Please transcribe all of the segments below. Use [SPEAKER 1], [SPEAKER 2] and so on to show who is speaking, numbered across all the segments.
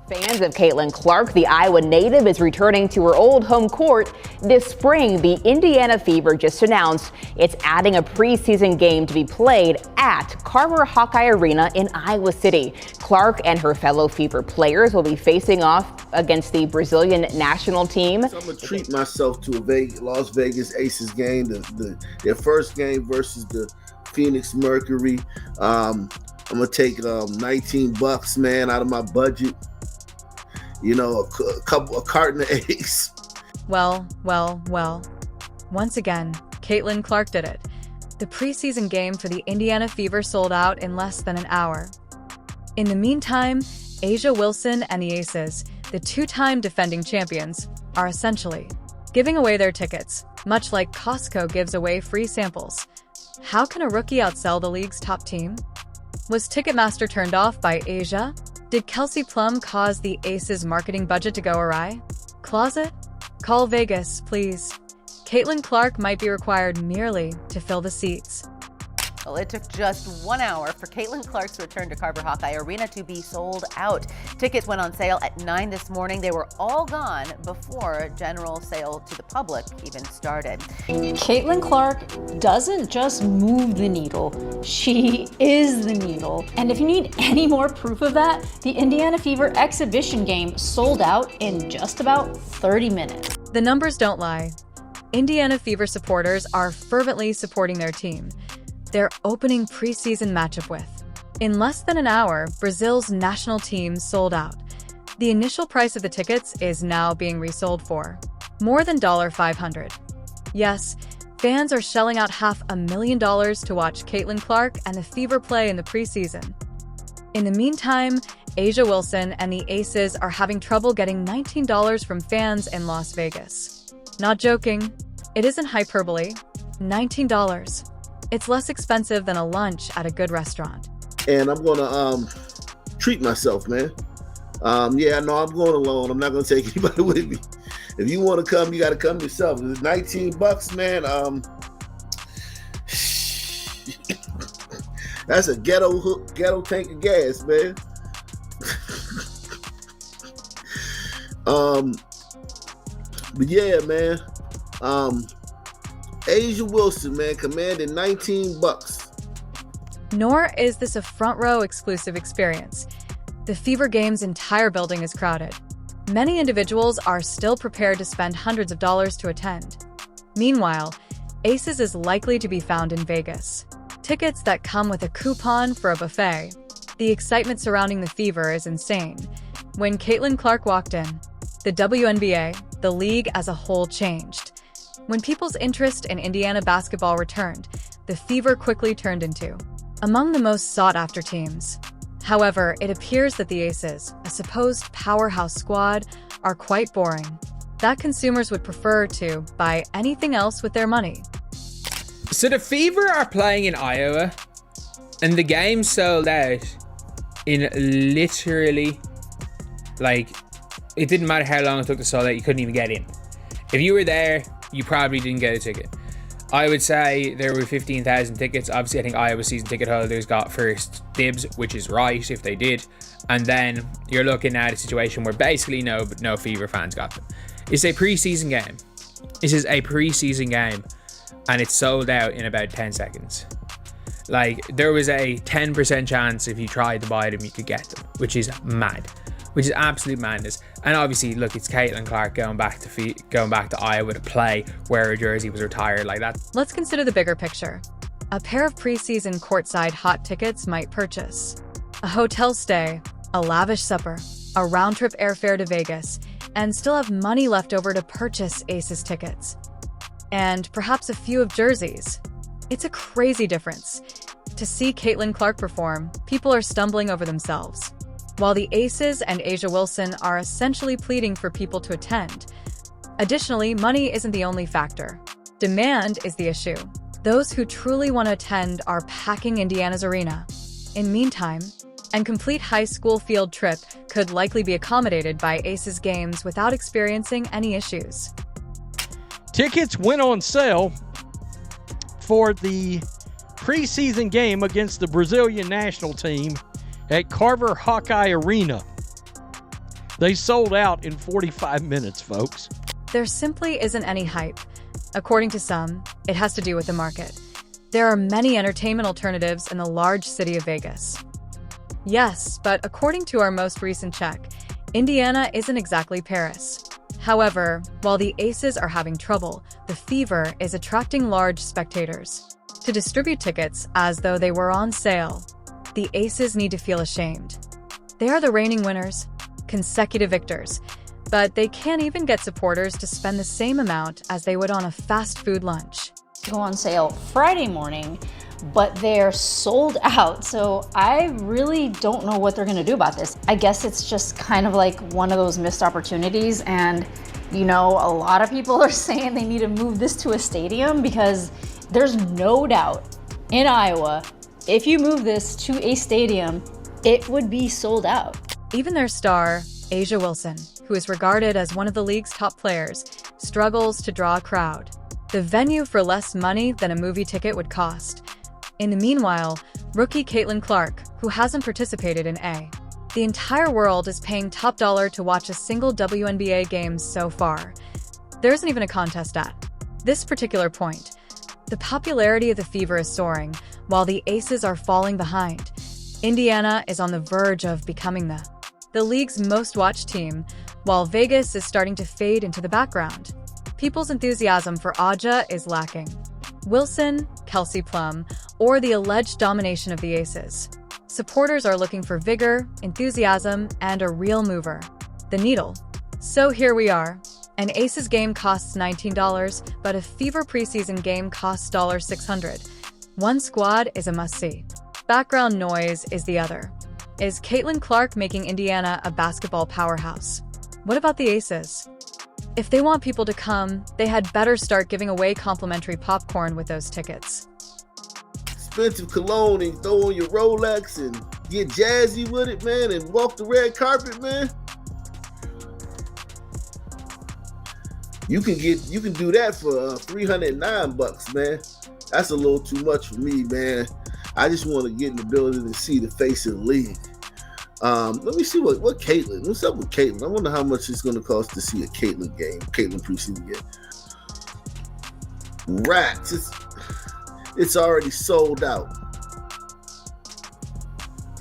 [SPEAKER 1] Fans of Caitlin Clark, the Iowa native, is returning to her old home court this spring. The Indiana Fever just announced it's adding a preseason game to be played at Carver Hawkeye Arena in Iowa City. Clark and her fellow Fever players will be facing off against the Brazilian national team.
[SPEAKER 2] So I'm going to treat myself to a Las Vegas Aces game, their first game versus the Phoenix Mercury. I'm going to take $19, man, out of my budget. You know, a carton of eggs.
[SPEAKER 3] Well. Once again, Caitlin Clark did it. The preseason game for the Indiana Fever sold out in less than an hour. In the meantime, A'ja Wilson and the Aces, the two-time defending champions, are essentially giving away their tickets, much like Costco gives away free samples. How can a rookie outsell the league's top team? Was Ticketmaster turned off by A'ja? Did Kelsey Plum cause the Aces marketing budget to go awry? Closet? Call Vegas, please. Caitlin Clark might be required merely to fill the seats.
[SPEAKER 4] Well, it took just 1 hour for Caitlin Clark's return to Carver Hawkeye Arena to be sold out. Tickets went on sale at 9 this morning. They were all gone before general sale to the public even started.
[SPEAKER 5] Caitlin Clark doesn't just move the needle, she is the needle. And if you need any more proof of that, the Indiana Fever exhibition game sold out in just about 30 minutes.
[SPEAKER 3] The numbers don't lie. Indiana Fever supporters are fervently supporting their team. Their opening preseason matchup with. In less than an hour, Brazil's national team sold out. The initial price of the tickets is now being resold for more than $500. Yes, fans are shelling out $500,000 to watch Caitlin Clark and the Fever play in the preseason. In the meantime, A'ja Wilson and the Aces are having trouble getting $19 from fans in Las Vegas. Not joking, it isn't hyperbole. $19. It's less expensive than a lunch at a good restaurant.
[SPEAKER 2] And I'm going to treat myself, man. Yeah, no, I'm going alone. I'm not going to take anybody with me. If you want to come, you got to come yourself. It's $19, man. That's a ghetto tank of gas, man. But yeah, man. A'ja Wilson, man, commanded $19.
[SPEAKER 3] Nor is this a front row exclusive experience. The Fever Game's entire building is crowded. Many individuals are still prepared to spend hundreds of dollars to attend. Meanwhile, Aces is likely to be found in Vegas. Tickets that come with a coupon for a buffet. The excitement surrounding the Fever is insane. When Caitlin Clark walked in, the WNBA, the league as a whole, changed. When people's interest in Indiana basketball returned, the Fever quickly turned into among the most sought-after teams. However, it appears that the Aces, a supposed powerhouse squad, are quite boring. That consumers would prefer to buy anything else with their money.
[SPEAKER 6] So the Fever are playing in Iowa, and the game sold out in literally, like, it didn't matter how long it took to sell out, you couldn't even get in. If you were there, you probably didn't get a ticket. I would say there were 15,000 tickets. Obviously, I think Iowa season ticket holders got first dibs, which is right if they did. And then you're looking at a situation where basically no Fever fans got them. It's a preseason game. This is a preseason game, and it's sold out in about 10 seconds. Like, there was a 10% chance if you tried to buy them, you could get them, which is mad. Which is absolute madness. And obviously, look, it's Caitlin Clark going back to Iowa to play where her jersey was retired like that.
[SPEAKER 3] Let's consider the bigger picture. A pair of preseason courtside hot tickets might purchase a hotel stay, a lavish supper, a round-trip airfare to Vegas, and still have money left over to purchase Aces tickets. And perhaps a few of jerseys. It's a crazy difference. To see Caitlin Clark perform, people are stumbling over themselves. While the Aces and A'ja Wilson are essentially pleading for people to attend. Additionally, money isn't the only factor. Demand is the issue. Those who truly want to attend are packing Indiana's arena. In meantime, a complete high school field trip could likely be accommodated by Aces games without experiencing any issues.
[SPEAKER 7] Tickets went on sale for the preseason game against the Brazilian national team at Carver Hawkeye Arena. They sold out in 45 minutes, folks.
[SPEAKER 3] There simply isn't any hype. According to some, it has to do with the market. There are many entertainment alternatives in the large city of Vegas. Yes, but according to our most recent check, Indiana isn't exactly Paris. However, while the Aces are having trouble, the Fever is attracting large spectators. To distribute tickets as though they were on sale, the Aces need to feel ashamed. They are the reigning winners, consecutive victors, but they can't even get supporters to spend the same amount as they would on a fast food lunch.
[SPEAKER 5] Go on sale Friday morning, but they're sold out. So I really don't know what they're gonna do about this. I guess it's just kind of like one of those missed opportunities. And you know, a lot of people are saying they need to move this to a stadium because there's no doubt in Iowa, if you move this to a stadium, it would be sold out.
[SPEAKER 3] Even their star, A'ja Wilson, who is regarded as one of the league's top players, struggles to draw a crowd. The venue for less money than a movie ticket would cost. In the meanwhile, rookie Caitlin Clark, who hasn't participated in A. The entire world is paying top dollar to watch a single WNBA game so far. There isn't even a contest at this particular point. The popularity of the Fever is soaring, while the Aces are falling behind. Indiana is on the verge of becoming the league's most watched team, while Vegas is starting to fade into the background. People's enthusiasm for A'ja is lacking. Wilson, Kelsey Plum, or the alleged domination of the Aces. Supporters are looking for vigor, enthusiasm, and a real mover, the needle. So here we are. An Aces game costs $19, but a Fever preseason game costs $600. One squad is a must-see. Background noise is the other. Is Caitlin Clark making Indiana a basketball powerhouse? What about the Aces? If they want people to come, they had better start giving away complimentary popcorn with those tickets.
[SPEAKER 2] Expensive cologne and throw on your Rolex and get jazzy with it, man, and walk the red carpet, man. You can do that for $309, man. That's a little too much for me, man. I just want to get in the building and see the face of the league. Let me see what Caitlin. What's up with Caitlin? I wonder how much it's going to cost to see a Caitlin preseason game. Rats, it's already sold out.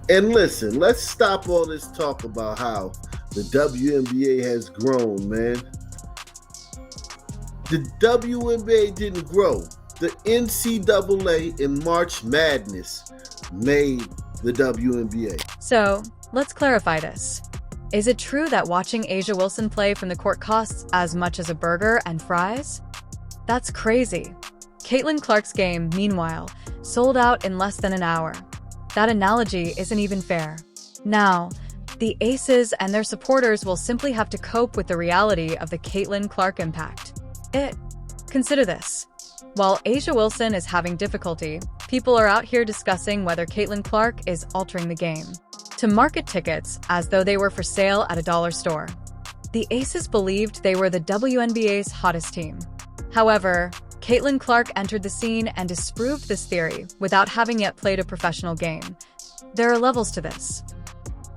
[SPEAKER 2] And listen, let's stop all this talk about how the WNBA has grown, man. The WNBA didn't grow. The NCAA in March Madness made the WNBA.
[SPEAKER 3] So, let's clarify this. Is it true that watching A'ja Wilson play from the court costs as much as a burger and fries? That's crazy. Caitlin Clark's game, meanwhile, sold out in less than an hour. That analogy isn't even fair. Now, the Aces and their supporters will simply have to cope with the reality of the Caitlin Clark impact. Consider this. While A'ja Wilson is having difficulty, people are out here discussing whether Caitlin Clark is altering the game to market tickets as though they were for sale at a dollar store. The Aces believed they were the WNBA's hottest team. However, Caitlin Clark entered the scene and disproved this theory without having yet played a professional game. There are levels to this.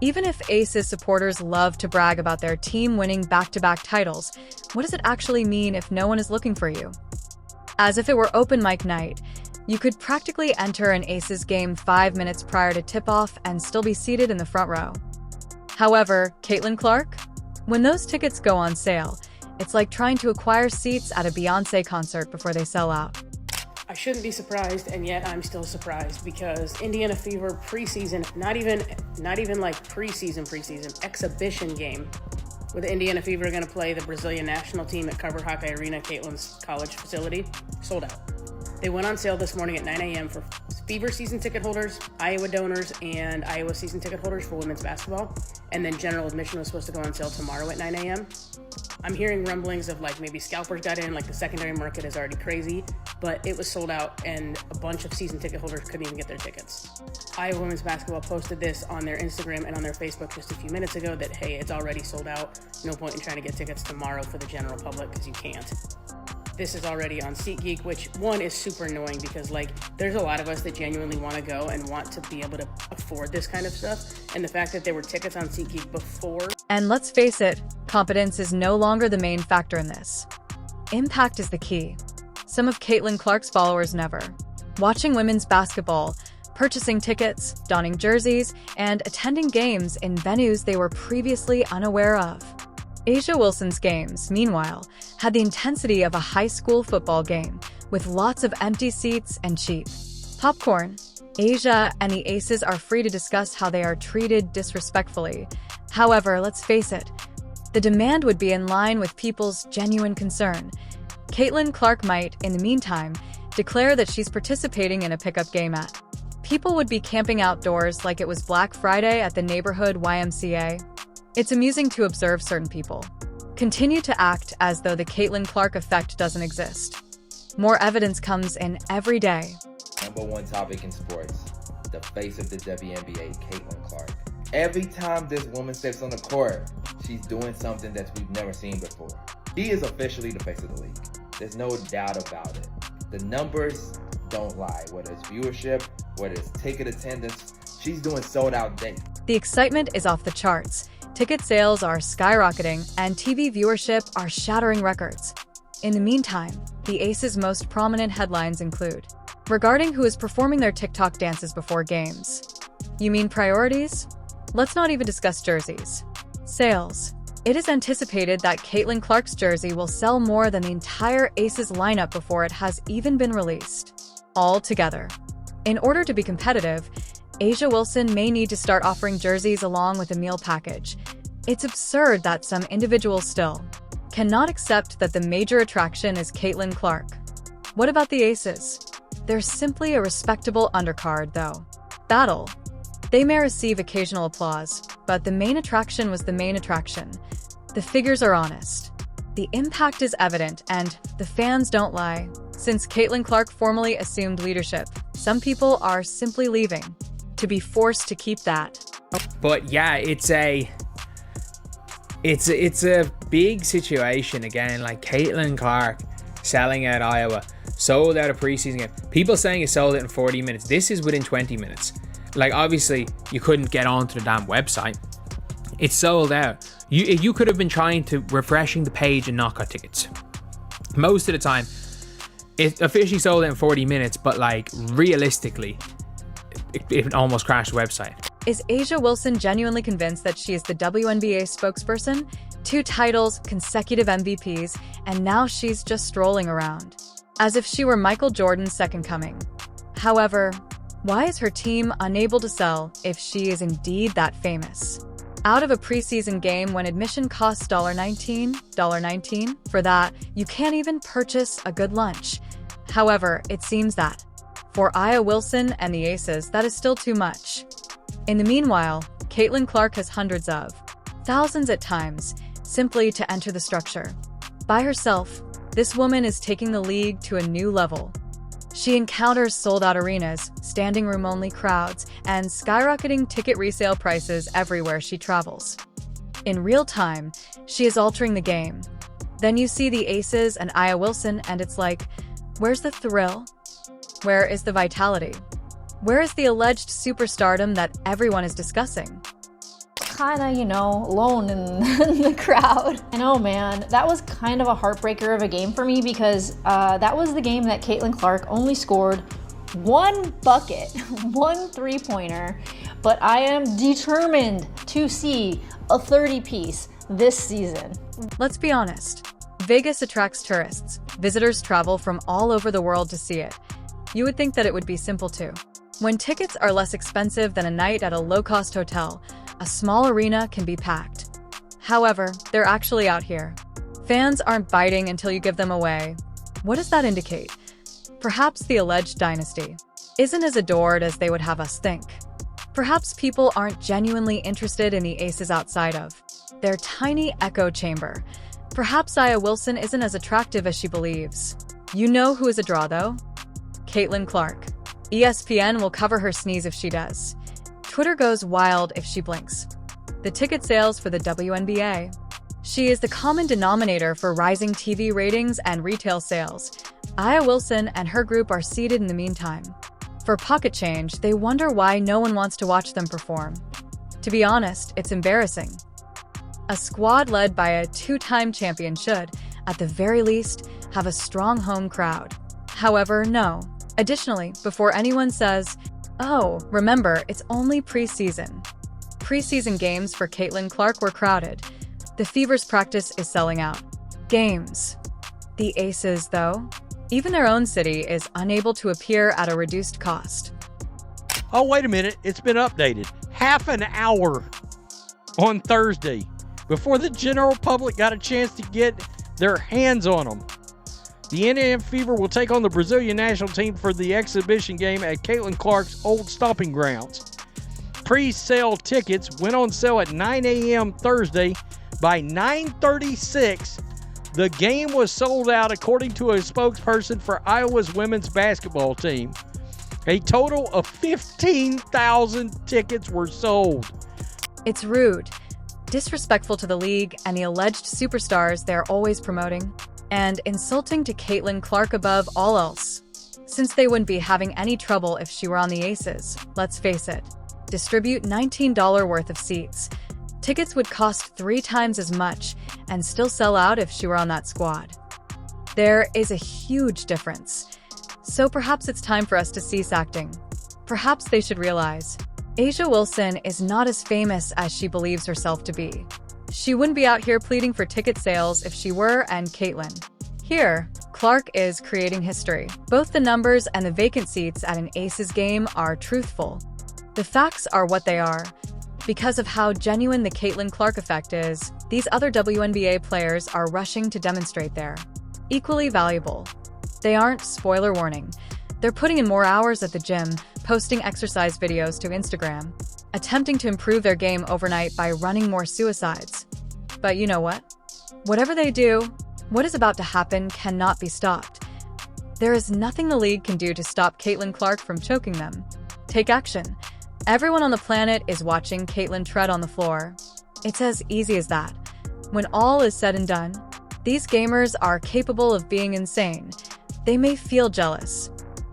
[SPEAKER 3] Even if Aces supporters love to brag about their team winning back-to-back titles, what does it actually mean if no one is looking for you? As if it were open mic night, you could practically enter an Aces game 5 minutes prior to tip-off and still be seated in the front row. However, Caitlin Clark? When those tickets go on sale, it's like trying to acquire seats at a Beyoncé concert before they sell out.
[SPEAKER 8] I shouldn't be surprised, and yet I'm still surprised because Indiana Fever preseason, not even like preseason, exhibition game, where the Indiana Fever are going to play the Brazilian national team at Carver Hawkeye Arena, Caitlin's college facility, sold out. They went on sale this morning at 9 a.m. for Fever season ticket holders, Iowa donors, and Iowa season ticket holders for women's basketball. And then general admission was supposed to go on sale tomorrow at 9 a.m. I'm hearing rumblings of like maybe scalpers got in, like the secondary market is already crazy, but it was sold out and a bunch of season ticket holders couldn't even get their tickets. Iowa women's basketball posted this on their Instagram and on their Facebook just a few minutes ago that, hey, it's already sold out. No point in trying to get tickets tomorrow for the general public because you can't. This is already on SeatGeek, which one is super annoying because like there's a lot of us that genuinely want to go and want to be able to afford this kind of stuff. And the fact that there were tickets on SeatGeek before
[SPEAKER 3] And let's face it, competence is no longer the main factor in this. Impact is the key. Some of Caitlin Clark's followers never. Watching women's basketball, purchasing tickets, donning jerseys, and attending games in venues they were previously unaware of. A'ja Wilson's games, meanwhile, had the intensity of a high school football game, with lots of empty seats and cheap popcorn. A'ja and the Aces are free to discuss how they are treated disrespectfully. However, let's face it, the demand would be in line with people's genuine concern. Caitlin Clark might, in the meantime, declare that she's participating in a pickup game at. People would be camping outdoors like it was Black Friday at the neighborhood YMCA. It's amusing to observe certain people continue to act as though the Caitlin Clark effect doesn't exist. More evidence comes in every day.
[SPEAKER 9] Number one topic in sports, the face of the WNBA, Caitlin Clark. Every time this woman steps on the court, she's doing something that we've never seen before. She is officially the face of the league. There's no doubt about it. The numbers don't lie, whether it's viewership, whether it's ticket attendance, she's doing sold out dates.
[SPEAKER 3] The excitement is off the charts. Ticket sales are skyrocketing, and TV viewership are shattering records. In the meantime, the Aces' most prominent headlines include regarding who is performing their TikTok dances before games. You mean priorities? Let's not even discuss jerseys. Sales. It is anticipated that Caitlin Clark's jersey will sell more than the entire Aces lineup before it has even been released. All together. In order to be competitive, A'ja Wilson may need to start offering jerseys along with a meal package. It's absurd that some individuals still cannot accept that the major attraction is Caitlin Clark. What about the Aces? They're simply a respectable undercard, though. Battle. They may receive occasional applause, but the main attraction was the main attraction. The figures are honest. The impact is evident, and the fans don't lie. Since Caitlin Clark formally assumed leadership, some people are simply leaving to be forced to keep that.
[SPEAKER 6] But yeah, it's a big situation again. Like Caitlin Clark selling out Iowa, sold out a preseason game. People saying it sold out in 40 minutes. This is within 20 minutes. Like, obviously, you couldn't get onto the damn website. It's sold out. You could have been trying to refreshing the page and not got tickets. Most of the time, it officially sold out in 40 minutes, but like realistically, it almost crashed the website.
[SPEAKER 3] Is A'ja Wilson genuinely convinced that she is the WNBA spokesperson? 2 titles, consecutive MVPs, and now she's just strolling around, as if she were Michael Jordan's second coming. However, why is her team unable to sell if she is indeed that famous? Out of a preseason game when admission costs $19, for that, you can't even purchase a good lunch. However, it seems that for A'ja Wilson and the Aces, that is still too much. In the meanwhile, Caitlin Clark has hundreds of, thousands at times, simply to enter the structure. By herself, this woman is taking the league to a new level. She encounters sold-out arenas, standing room-only crowds, and skyrocketing ticket resale prices everywhere she travels. In real time, she is altering the game. Then you see the Aces and A'ja Wilson, and it's like, where's the thrill? Where is the vitality? Where is the alleged superstardom that everyone is discussing?
[SPEAKER 5] Kinda, alone in the crowd. I know, man. That was kind of a heartbreaker of a game for me because that was the game that Caitlin Clark only scored 1 bucket, 1 3-pointer, but I am determined to see a 30-piece this season.
[SPEAKER 3] Let's be honest. Vegas attracts tourists. Visitors travel from all over the world to see it. You would think that it would be simple too. When tickets are less expensive than a night at a low-cost hotel, a small arena can be packed. However, they're actually out here. Fans aren't biting until you give them away. What does that indicate? Perhaps the alleged dynasty isn't as adored as they would have us think. Perhaps people aren't genuinely interested in the Aces outside of their tiny echo chamber. Perhaps A'ja Wilson isn't as attractive as she believes. You know who is a draw, though? Caitlin Clark. ESPN will cover her sneeze if she does. Twitter goes wild if she blinks. The ticket sales for the WNBA. She is the common denominator for rising TV ratings and retail sales. A'ja Wilson and her group are seated in the meantime. For pocket change, they wonder why no one wants to watch them perform. To be honest, it's embarrassing. A squad led by a two-time champion should, at the very least, have a strong home crowd. However, no. Additionally, before anyone says, "Oh, remember, it's only preseason." Preseason games for Caitlin Clark were crowded. The Fever's practice is selling out. Games. The Aces, though, even their own city is unable to appear at a reduced cost.
[SPEAKER 7] Oh, wait a minute. It's been updated. Half an hour on Thursday before the general public got a chance to get their hands on them. The Indiana Fever will take on the Brazilian national team for the exhibition game at Caitlin Clark's old stomping grounds. Pre-sale tickets went on sale at 9 a.m. Thursday. By 9:36, the game was sold out, according to a spokesperson for Iowa's women's basketball team. A total of 15,000 tickets were sold.
[SPEAKER 3] It's rude, disrespectful to the league and the alleged superstars they're always promoting, and insulting to Caitlin Clark above all else. Since they wouldn't be having any trouble if she were on the Aces, let's face it. Distribute $19 worth of seats. Tickets would cost 3 times as much and still sell out if she were on that squad. There is a huge difference. So perhaps it's time for us to cease acting. Perhaps they should realize A'ja Wilson is not as famous as she believes herself to be. She wouldn't be out here pleading for ticket sales if she were, and Caitlin. Here, Clark is creating history. Both the numbers and the vacant seats at an Aces game are truthful. The facts are what they are. Because of how genuine the Caitlin Clark effect is, these other WNBA players are rushing to demonstrate they're equally valuable. They aren't, spoiler warning. They're putting in more hours at the gym, posting exercise videos to Instagram, attempting to improve their game overnight by running more suicides. But you know what? Whatever they do, what is about to happen cannot be stopped. There is nothing the league can do to stop Caitlin Clark from choking them. Take action. Everyone on the planet is watching Caitlin tread on the floor. It's as easy as that. When all is said and done, these gamers are capable of being insane. They may feel jealous.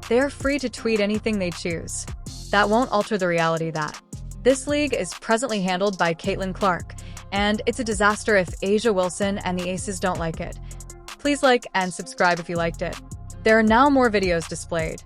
[SPEAKER 3] They are free to tweet anything they choose. That won't alter the reality that this league is presently handled by Caitlin Clark, and it's a disaster if A'ja Wilson and the Aces don't like it. Please like and subscribe if you liked it. There are now more videos displayed.